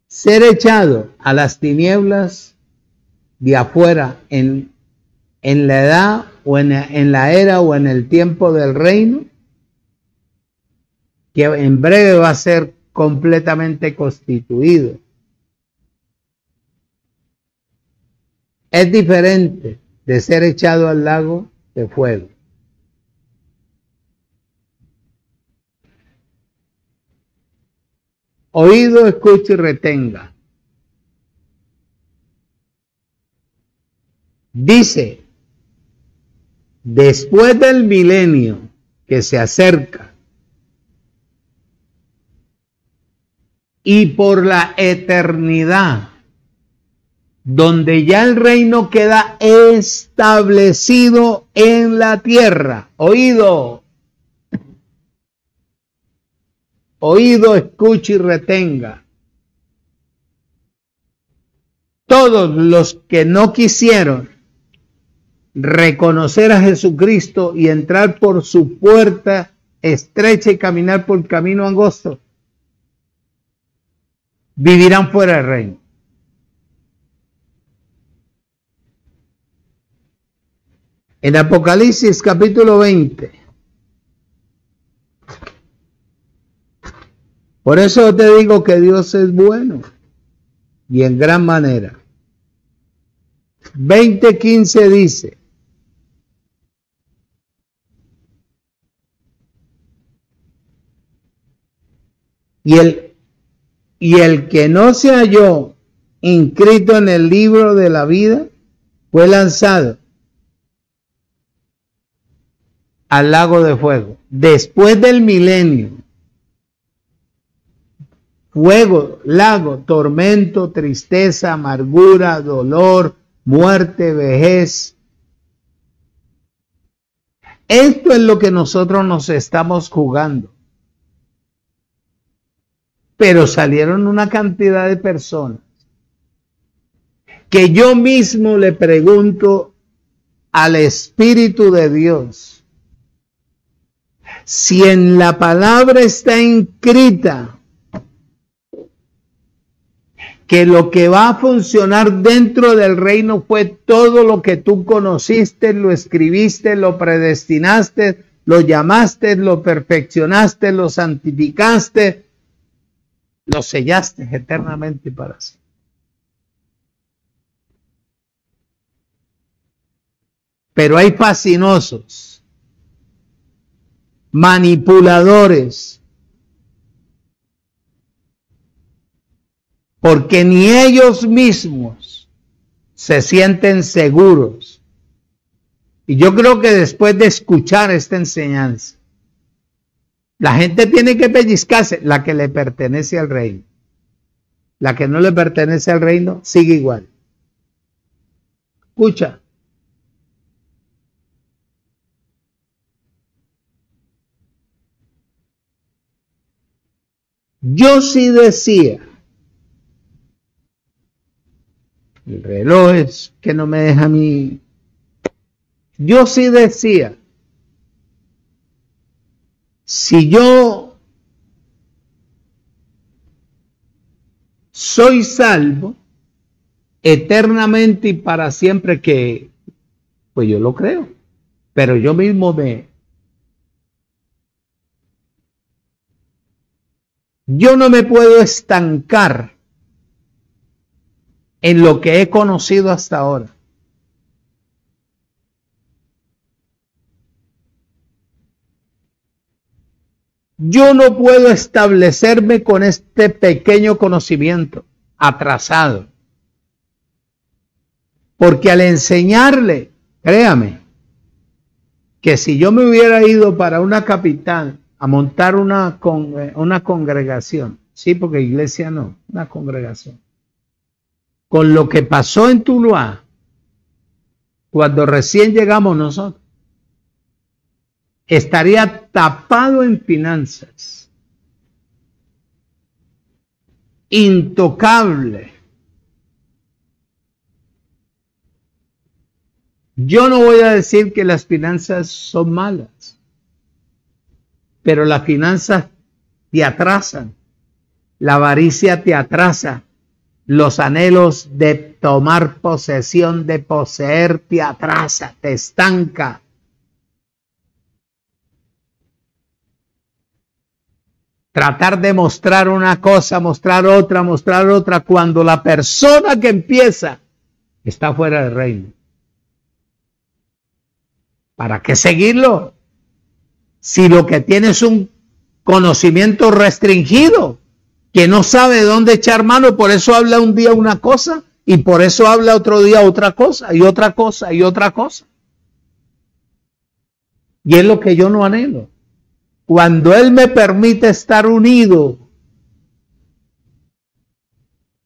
Ser echado a las tinieblas de afuera en la edad o en la era o en el tiempo del reino, que en breve va a ser completamente constituido. Es diferente de ser echado al lago de fuego. Oído, escuche y retenga. Dice, después del milenio que se acerca y por la eternidad, donde ya el reino queda establecido en la tierra. Oído, oído, escuche y retenga. Todos los que no quisieron reconocer a Jesucristo y entrar por su puerta estrecha y caminar por el camino angosto, vivirán fuera del reino. En Apocalipsis capítulo 20. Por eso te digo que Dios es bueno y en gran manera. 20:15 dice: y el que no se halló inscrito en el libro de la vida fue lanzado al lago de fuego. Después del milenio, fuego, lago, tormento, tristeza, amargura, dolor, muerte, vejez. Esto es lo que nosotros nos estamos jugando. Pero salieron una cantidad de personas que yo mismo le pregunto al Espíritu de Dios si en la palabra está inscrita que lo que va a funcionar dentro del reino fue todo lo que tú conociste, lo escribiste, lo predestinaste, lo llamaste, lo perfeccionaste, lo santificaste, lo sellaste eternamente para siempre. Pero hay fascinosos, manipuladores, porque ni ellos mismos se sienten seguros. Y yo creo que después de escuchar esta enseñanza, la gente tiene que pellizcarse, la que le pertenece al reino. La que no le pertenece al reino sigue igual. Escucha. Yo sí decía, el reloj es que no me deja a mí. Yo sí decía, si yo soy salvo eternamente y para siempre, que pues yo lo creo, pero yo mismo yo no me puedo estancar en lo que he conocido hasta ahora. Yo no puedo establecerme con este pequeño conocimiento atrasado. Porque al enseñarle, créame, que si yo me hubiera ido para una capital a montar una congregación, sí, porque iglesia no, una congregación, con lo que pasó en Tuluá, cuando recién llegamos nosotros, estaría tapado en finanzas, intocable. Yo no voy a decir que las finanzas son malas, pero las finanzas te atrasan, la avaricia te atrasa, los anhelos de tomar posesión, de poseer, te atrasa, te estanca. Tratar de mostrar una cosa, mostrar otra, cuando la persona que empieza está fuera del reino. ¿Para qué seguirlo? Si lo que tiene es un conocimiento restringido, que no sabe dónde echar mano, por eso habla un día una cosa, y por eso habla otro día otra cosa, y otra cosa, y otra cosa. Y es lo que yo no anhelo. Cuando Él me permite estar unido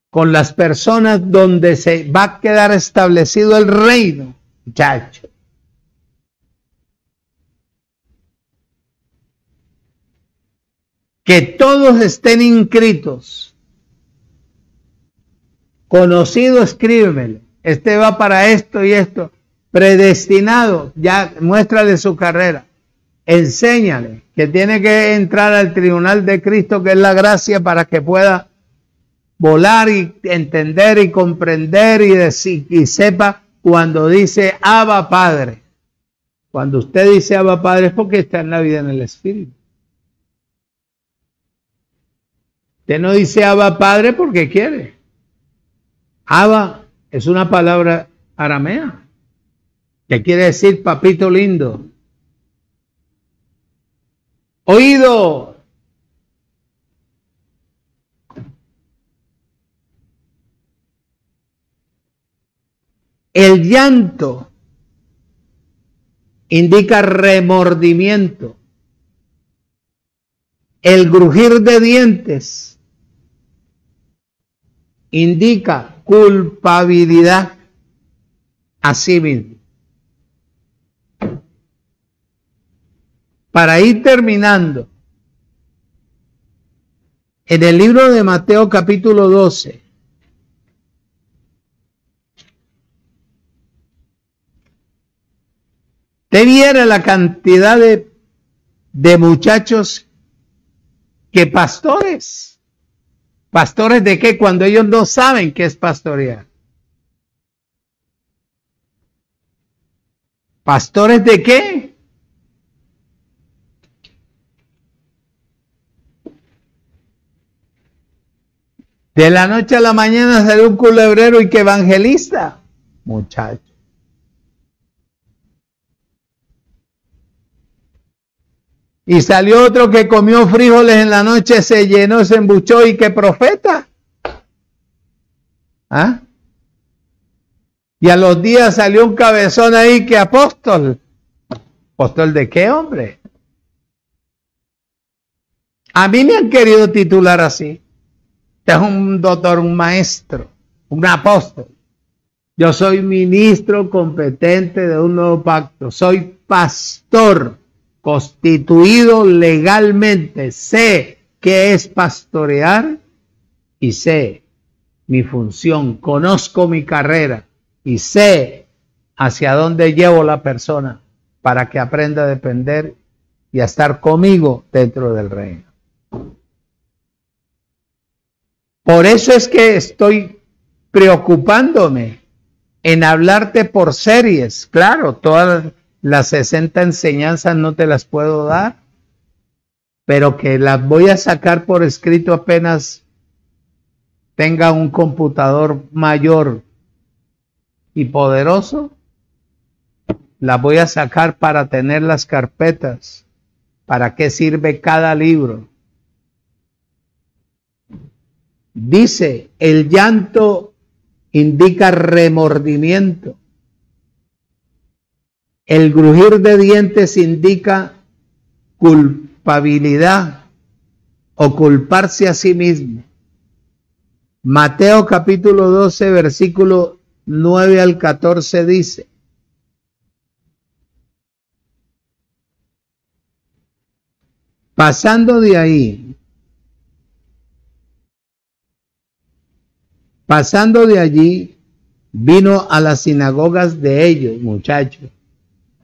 con las personas donde se va a quedar establecido el reino, muchacho. Que todos estén inscritos. Conocido, escríbemelo. Este va para esto y esto. Predestinado, ya muéstrale su carrera. Enséñale que tiene que entrar al tribunal de Cristo, que es la gracia, para que pueda volar y entender y comprender y decir, y sepa cuando dice Abba Padre. Cuando usted dice Abba Padre es porque está en la vida en el Espíritu. Usted no dice Abba Padre porque quiere. Abba es una palabra aramea que quiere decir papito lindo. Oído. El llanto indica remordimiento. El crujir de dientes indica culpabilidad a sí mismo. Para ir terminando, en el libro de Mateo capítulo 12, te viera la cantidad de muchachos que pastores. ¿Pastores de qué? Cuando ellos no saben qué es pastorear. ¿Pastores de qué? De la noche a la mañana salió un culebrero y que evangelista. Muchacho. Y salió otro que comió frijoles en la noche, se llenó, se embuchó y que profeta. ¿Ah? Y a los días salió un cabezón ahí que apóstol. ¿Apóstol de qué, hombre? A mí me han querido titular así. Es un doctor, un maestro, un apóstol. Yo soy ministro competente de un nuevo pacto. Soy pastor constituido legalmente. Sé qué es pastorear y sé mi función. Conozco mi carrera y sé hacia dónde llevo la persona para que aprenda a depender y a estar conmigo dentro del reino. Por eso es que estoy preocupándome en hablarte por series. Claro, todas las 60 enseñanzas no te las puedo dar, pero que las voy a sacar por escrito apenas tenga un computador mayor y poderoso. Las voy a sacar para tener las carpetas. ¿Para qué sirve cada libro? Dice, el llanto indica remordimiento. El crujir de dientes indica culpabilidad o culparse a sí mismo. Mateo capítulo 12, versículo 9 al 14 dice, pasando de allí, vino a las sinagogas de ellos, muchachos.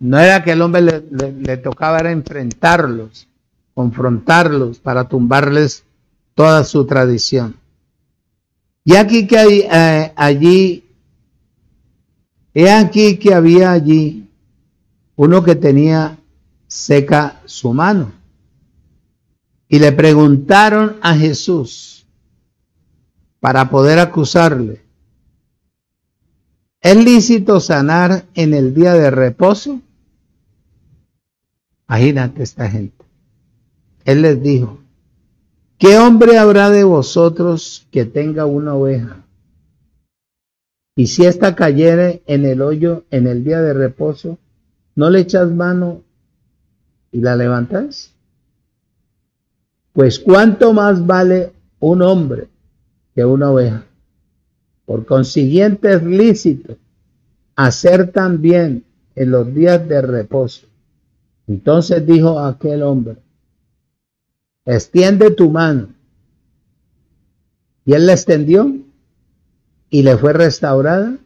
No era que el hombre le tocaba era enfrentarlos, confrontarlos para tumbarles toda su tradición. Y aquí que hay, he aquí que había allí uno que tenía seca su mano. Y le preguntaron a Jesús para poder acusarle: ¿es lícito sanar en el día de reposo? Imagínate esta gente. Él les dijo: ¿qué hombre habrá de vosotros que tenga una oveja? Y si ésta cayere en el hoyo en el día de reposo, ¿no le echas mano y la levantas? Pues ¿cuánto más vale un hombre que una oveja? Por consiguiente es lícito hacer también en los días de reposo. Entonces dijo aquel hombre: extiende tu mano. Y él la extendió y le fue restaurada.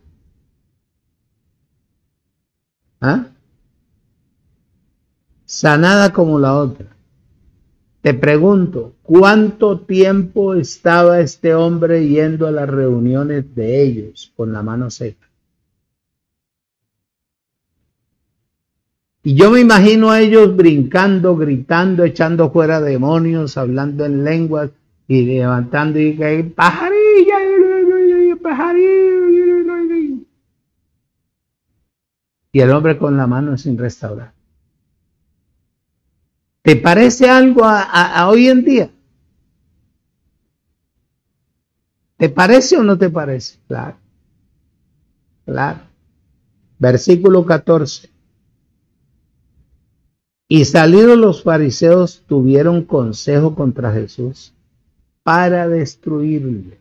Sanada como la otra. Te pregunto, ¿cuánto tiempo estaba este hombre yendo a las reuniones de ellos con la mano seca? Y yo me imagino a ellos brincando, gritando, echando fuera demonios, hablando en lenguas y levantando y que pajarilla, pajarilla. Y el hombre con la mano sin restaurar. ¿Te parece algo a hoy en día? ¿Te parece o no te parece? Claro. Claro. Versículo 14. Y salidos los fariseos tuvieron consejo contra Jesús para destruirle.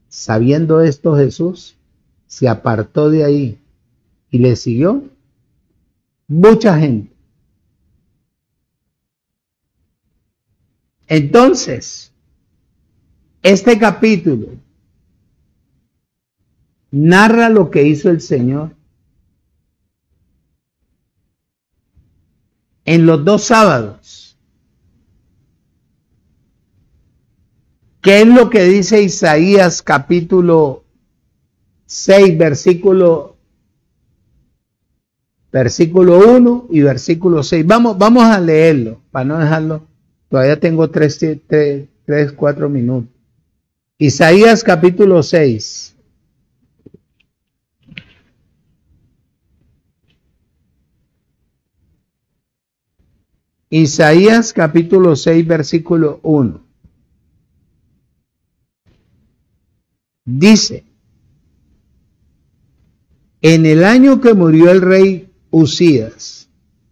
Sabiendo esto, Jesús se apartó de ahí y le siguió mucha gente. Entonces, este capítulo narra lo que hizo el Señor en los 2 sábados. ¿Qué es lo que dice Isaías capítulo 6, versículo 1 y versículo 6? Vamos a leerlo para no dejarlo. Todavía tengo 4 minutos. Isaías capítulo 6. Isaías capítulo 6, versículo 1. Dice: en el año que murió el rey Usías,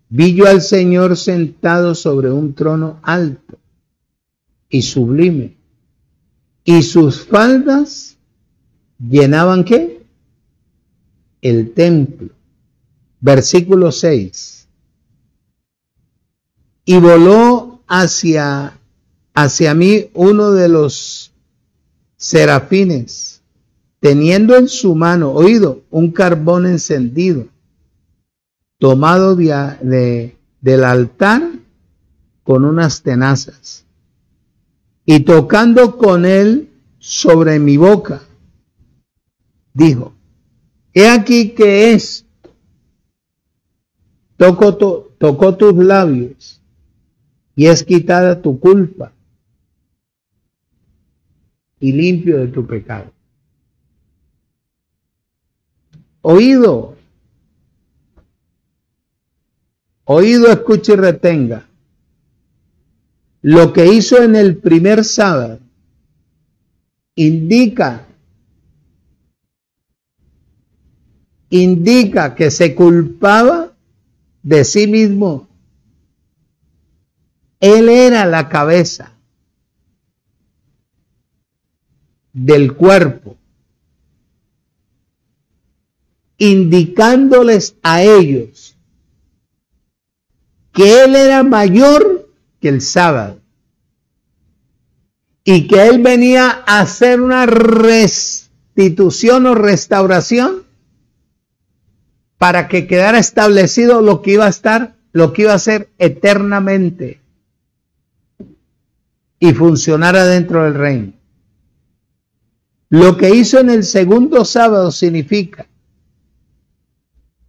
vi yo al Señor sentado sobre un trono alto y sublime, y sus faldas llenaban ¿qué? El templo. Versículo 6. Y voló hacia mí uno de los serafines, teniendo en su mano, oído, un carbón encendido, tomado del altar con unas tenazas, y tocando con él sobre mi boca, dijo: he aquí que es, tocó tus labios, y es quitada tu culpa, y limpio de tu pecado. Oído, escucha y retenga. Lo que hizo en el primer sábado indica que se culpaba de sí mismo. Él era la cabeza del cuerpo, indicándoles a ellos que él era mayor que el sábado y que él venía a hacer una restitución o restauración para que quedara establecido lo que iba a ser eternamente y funcionara dentro del reino. Lo que hizo en el segundo sábado significa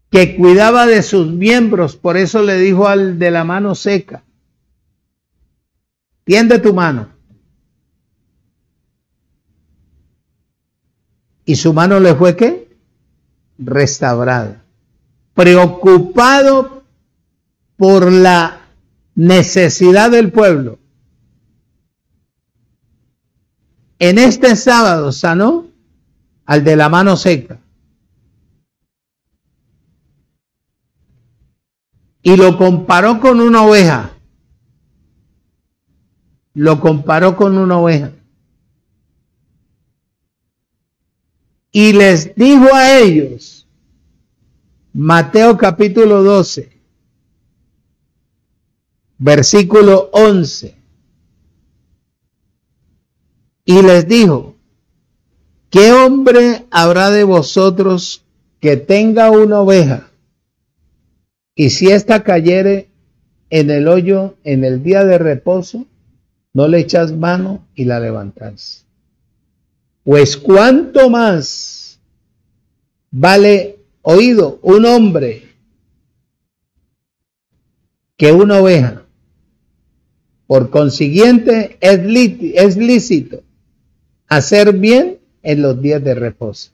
que cuidaba de sus miembros. Por eso le dijo al de la mano seca: tiende tu mano. Y su mano le fue ¿qué? Restaurada. Preocupado por la necesidad del pueblo. En este sábado sanó al de la mano seca. Y lo comparó con una oveja. Lo comparó con una oveja. Y les dijo a ellos, Mateo capítulo 12, versículo 11. Y les dijo: ¿qué hombre habrá de vosotros que tenga una oveja, y si ésta cayere en el hoyo en el día de reposo, no le echas mano y la levantáis? Pues cuánto más vale, oído, un hombre que una oveja. Por consiguiente, es lícito hacer bien en los días de reposo,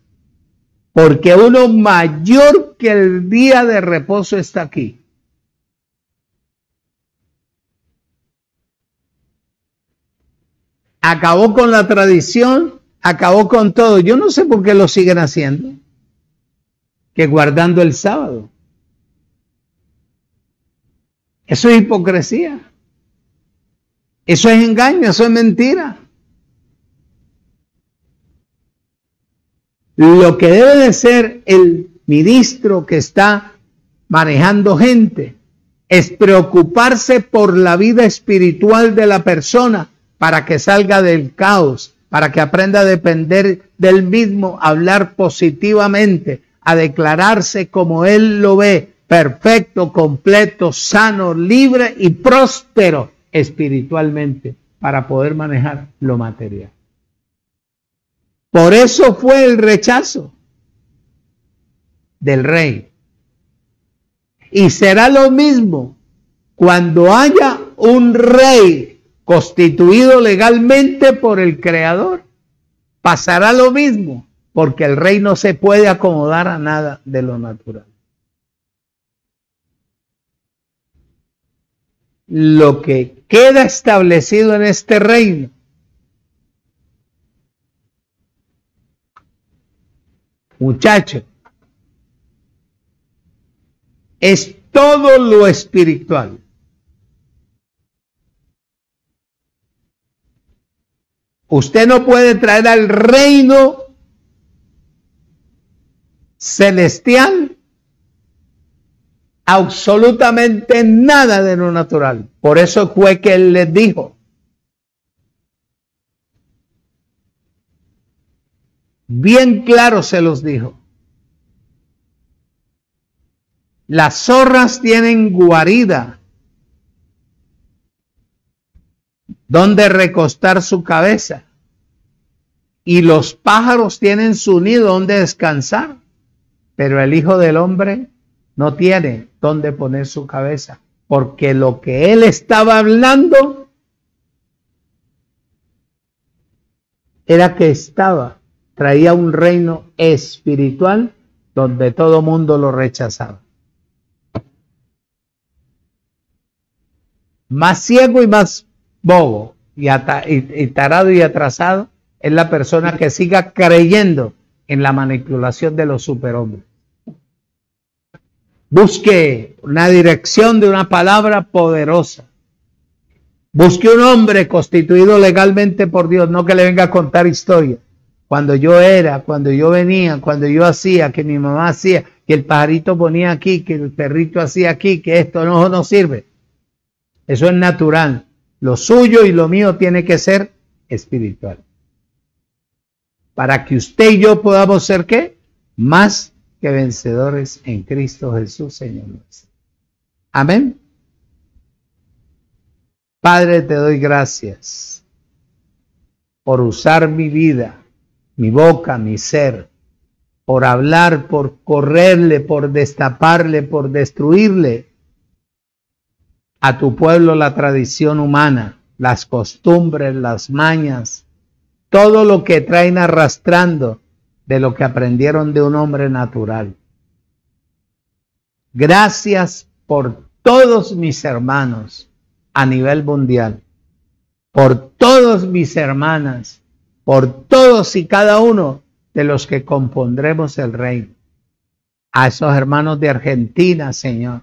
porque uno mayor que el día de reposo está aquí. Acabó con la tradición, acabó con todo. Yo no sé por qué lo siguen haciendo, que guardando el sábado. Eso es hipocresía. Eso es engaño, eso es mentira. Lo que debe de ser el ministro que está manejando gente es preocuparse por la vida espiritual de la persona para que salga del caos, para que aprenda a depender del mismo, a hablar positivamente, a declararse como él lo ve, perfecto, completo, sano, libre y próspero espiritualmente, para poder manejar lo material. Por eso fue el rechazo del rey. Y será lo mismo cuando haya un rey constituido legalmente por el Creador. Pasará lo mismo, porque el rey no se puede acomodar a nada de lo natural. Lo que queda establecido en este reino muchachos, es todo lo espiritual. Usted no puede traer al reino celestial absolutamente nada de lo natural. Por eso fue que él les dijo: bien claro se los dijo. Las zorras tienen guarida donde recostar su cabeza, y los pájaros tienen su nido donde descansar, pero el Hijo del Hombre no tiene donde poner su cabeza, porque lo que él estaba hablando era que traía un reino espiritual donde todo mundo lo rechazaba. Más ciego y más bobo y tarado y atrasado es la persona que siga creyendo en la manipulación de los superhombres. Busque una dirección de una palabra poderosa. Busque un hombre constituido legalmente por Dios, no que le venga a contar historias. Cuando yo era, cuando yo venía, cuando yo hacía, que mi mamá hacía, que el pajarito ponía aquí, que el perrito hacía aquí, que esto no sirve. Eso es natural. Lo suyo y lo mío tiene que ser espiritual. Para que usted y yo podamos ser ¿qué? Más que vencedores en Cristo Jesús, Señor nuestro. Amén. Padre, te doy gracias por usar mi vida, mi boca, mi ser, por hablar, por correrle, por destaparle, por destruirle a tu pueblo la tradición humana, las costumbres, las mañas, todo lo que traen arrastrando de lo que aprendieron de un hombre natural. Gracias por todos mis hermanos a nivel mundial, por todos mis hermanas, por todos y cada uno de los que compondremos el reino. A esos hermanos de Argentina, Señor.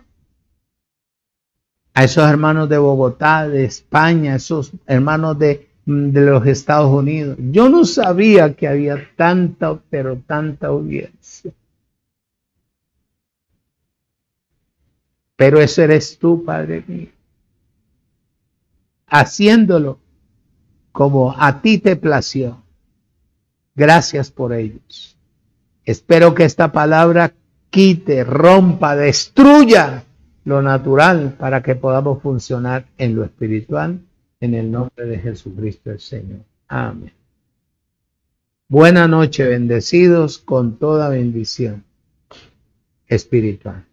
A esos hermanos de Bogotá, de España, esos hermanos de los Estados Unidos. Yo no sabía que había tanta, pero tanta audiencia. Pero eso eres tú, Padre mío. Haciéndolo como a ti te plació. Gracias por ellos. Espero que esta palabra quite, rompa, destruya lo natural para que podamos funcionar en lo espiritual, en el nombre de Jesucristo el Señor. Amén. Buena noche, bendecidos con toda bendición espiritual.